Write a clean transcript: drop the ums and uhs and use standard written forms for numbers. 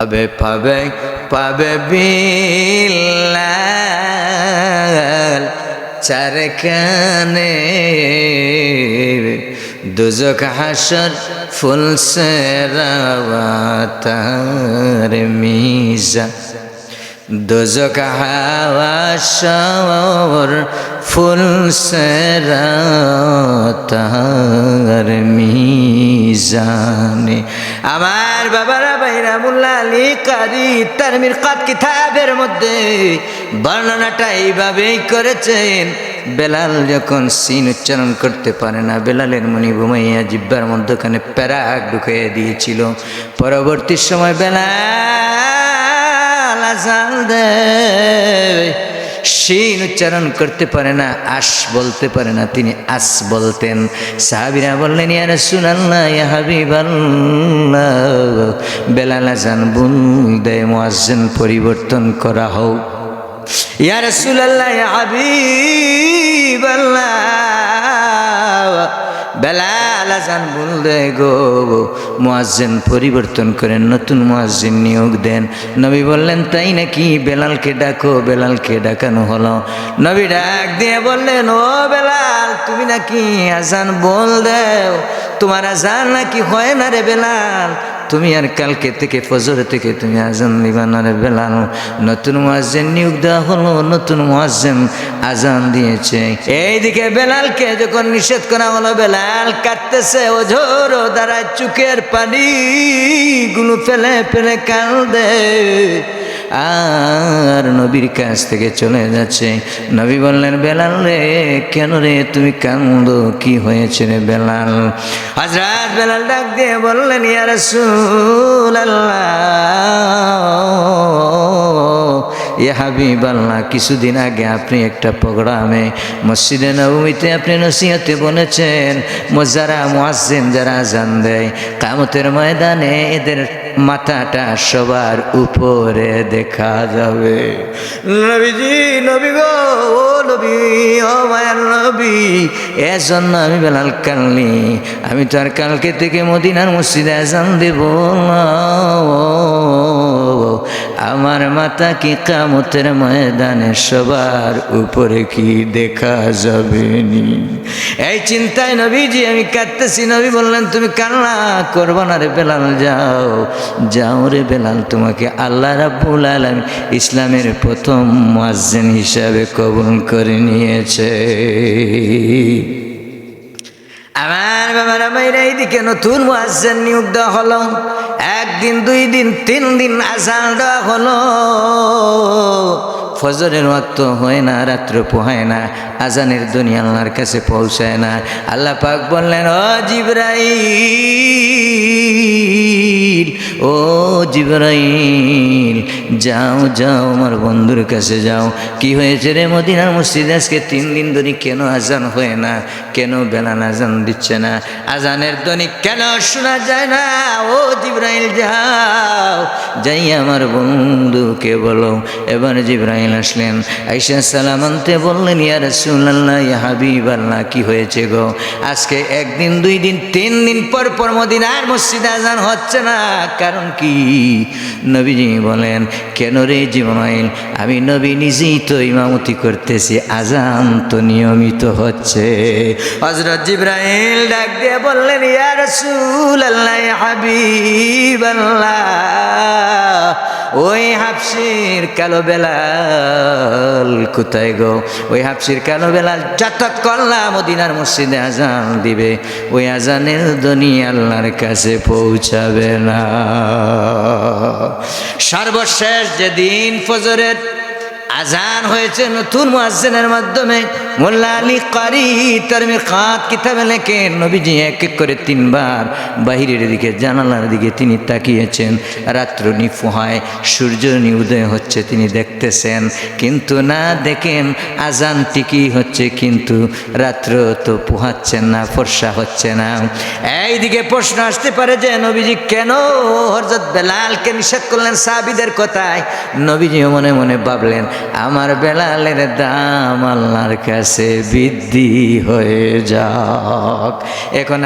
পাবে পাবে পাবে বিল্লাল চারকানে দুজক হাসর ফুল সে রাওয়াতার মিজা দুজক হাওয়াশর ফুল সে রাওয়াতার মিজানে। আমার বাবারা ভাইরা মোল্লা আলী কারি তার মিরকাত কিতাবের মধ্যে বর্ণনাটা এইভাবেই করেছেন। বেলাল যখন সিন উচ্চারণ করতে পারে না, বেলালের মনি ঘুমাইয়া জিব্বার মধ্যখানে প্যারাক ঢুকিয়ে দিয়েছিল। পরবর্তী সময় বেলাল আযান দেয়, শিন উচ্চারণ করতে পারে না, আশ বলতে পারে না, তিনি আস বলতেন। সাহাবীরা বললেন, ইয়া রাসূলুল্লাহ, ইয়া হাবিবাল্লাহ, বেলাল আযান বলতে মুয়াজ্জিন পরিবর্তন করা হোক। ইয়া রাসূলুল্লাহ, ইয়া হাবিবাল্লাহ, বেলাল আযান বলতে গো মুয়াজ্জিন পরিবর্তন করেন, নতুন মুয়াজ্জিন নিয়োগ দেন। নবী বললেন, তাই নাকি? বেলালকে ডাকো। বেলালকে ডাকানো হলো। নবী ডাক দিয়ে বললেন, ও বেলাল, তুমি নাকি আযান বল দেও, তোমার আযান নাকি হয় না রে বেলাল, তুমি আর কালকে থেকে ফজর থেকে তুমি আযান দিবা না রে বেলাল। নতুন মুয়াজ্জিন নিয়োগ দেওয়া হলো, নতুন মুয়াজ্জিন আযান দিয়েছে। এইদিকে বেলালকে যখন নিষেধ করা হলো, বেলাল কাঁদতেছে, ওঝর দ্বারা চোখের পানিগুলো ফেলে ফেলে কাঁদে আর নবীর কাছ থেকে চলে যাচ্ছে। নবী বললেন, বেলাল রে, কেন রে তুমি কাঁদো, কি হয়েছে রে বেলাল? হযরত বেলাল ডাক দিয়ে বললেন, ইয়া রাসূলুল্লাহ, ইয়া হাবিবাল্লাহ, কিছুদিন আগে আপনি একটা প্রোগ্রামে মসজিদে নববীতে আপনি নসিহতে বলেছেন, যারা মুয়াজ্জিন যারা আযান দেয় কিয়ামতের ময়দানে এদের মাথাটা সবার উপরে দেখা যাবে। নবীজি, নবী গো, ও নবী, ও মায়ার নবী, এজন্য আমি বেলাল কানলি। আমি তো আর কালকে থেকে মদিনার মসজিদে আযান দেব না, আমার মাথা কি কিয়ামতের ময়দানে সবার উপরে কি দেখা যাবে নি? এই চিন্তায় নবীজি আমি কাঁদতেছি। নবী বললেন, তুমি কান্না করবো না রে বেলাল, যাও যাও রে বেলাল, তোমাকে আল্লাহ রাব্বুল আলামিন ইসলামের প্রথম মুয়াজ্জিন হিসাবে কবুল করে নিয়েছে। আমার বাবারা ভাইরা, এইদিকে নতুন মুয়াজ্জিন নিয়োগ দেওয়া হলো। একদিন, দুই দিন, তিন দিন আযান দেওয়া হলো। ফজরের ওয়াক্ত হয় না, রাত্র পোহায় না, আযানের ধ্বনি আল্লাহর কাছে পৌঁছায় না। আল্লাহ পাক বললেন, ও জিবরাইল, ও জিবরাইল, যাও যাও আমার বন্ধুর কাছে যাও। কি হয়েছে রে মদিনার মসজিদে আজকে 3 দিন ধরে কেন আযান হয় না? কেন বেলাল আযান দিচ্ছে না? আযানের ধ্বনি কেন শোনা যায় না? ও জিবরাইল, যাও যাই আমার বন্ধুকে বলো। এবার জিবরাইল আসলেন, আয়েশা সালাম আনতে বললেন, ইয়া রাসূলুল্লাহ, ইয়া হাবিবাল্লাহ, কি হয়েছে গো? আজকে 1 দিন, 2 দিন, 3 দিন পর পর মদিনার মসজিদে আযান হচ্ছে না, কারণ কি? নবীজি বলেন, কেন রে জিবরাইল? আমি নবী নিজেই তো ইমামতি করতেছি, আযান তো নিয়মিত হচ্ছে। হযরত জিবরাইল ডাক দিয়ে বললেন, ইয়া রাসূলুল্লাহ, ইয়া হাবিবাল্লাহ, ওই হাবশির কালো বেলাল কোথায় গো? ওই হাবশির কালো বেলাল যতক্ষণ না মদিনার মসজিদে আযান দিবে, ওই আযানের ধ্বনি আল্লাহর কাছে পৌঁছাবে না। সর্বশেষ যেদিন ফজরের আযান হয়েছে নতুন মুয়াজ্জিনের মাধ্যমে, মোল্লা আলী কারি তার মিরকাত কিতাবে লেখেন, নবীজি এক এক করে 3 বার বাহিরের দিকে, জানালার দিকে তিনি তাকিয়েছেন। রাত্র নিফুহায়, সূর্য উদয় হচ্ছে, তিনি দেখতেছেন, কিন্তু না দেখেন আযান ঠিকই হচ্ছে, কিন্তু রাত্র তো পোহাচ্ছেন না, ফর্সা হচ্ছে না। এইদিকে প্রশ্ন আসতে পারে যে নবীজি কেন হযরত বেলালকে নিষেধ করলেন সাহাবীদের কথায়? নবীজিও মনে মনে ভাবলেন, আমার বেলালের দাম আল্লাহর কাছে বৃদ্ধি হয়ে যাক। এখন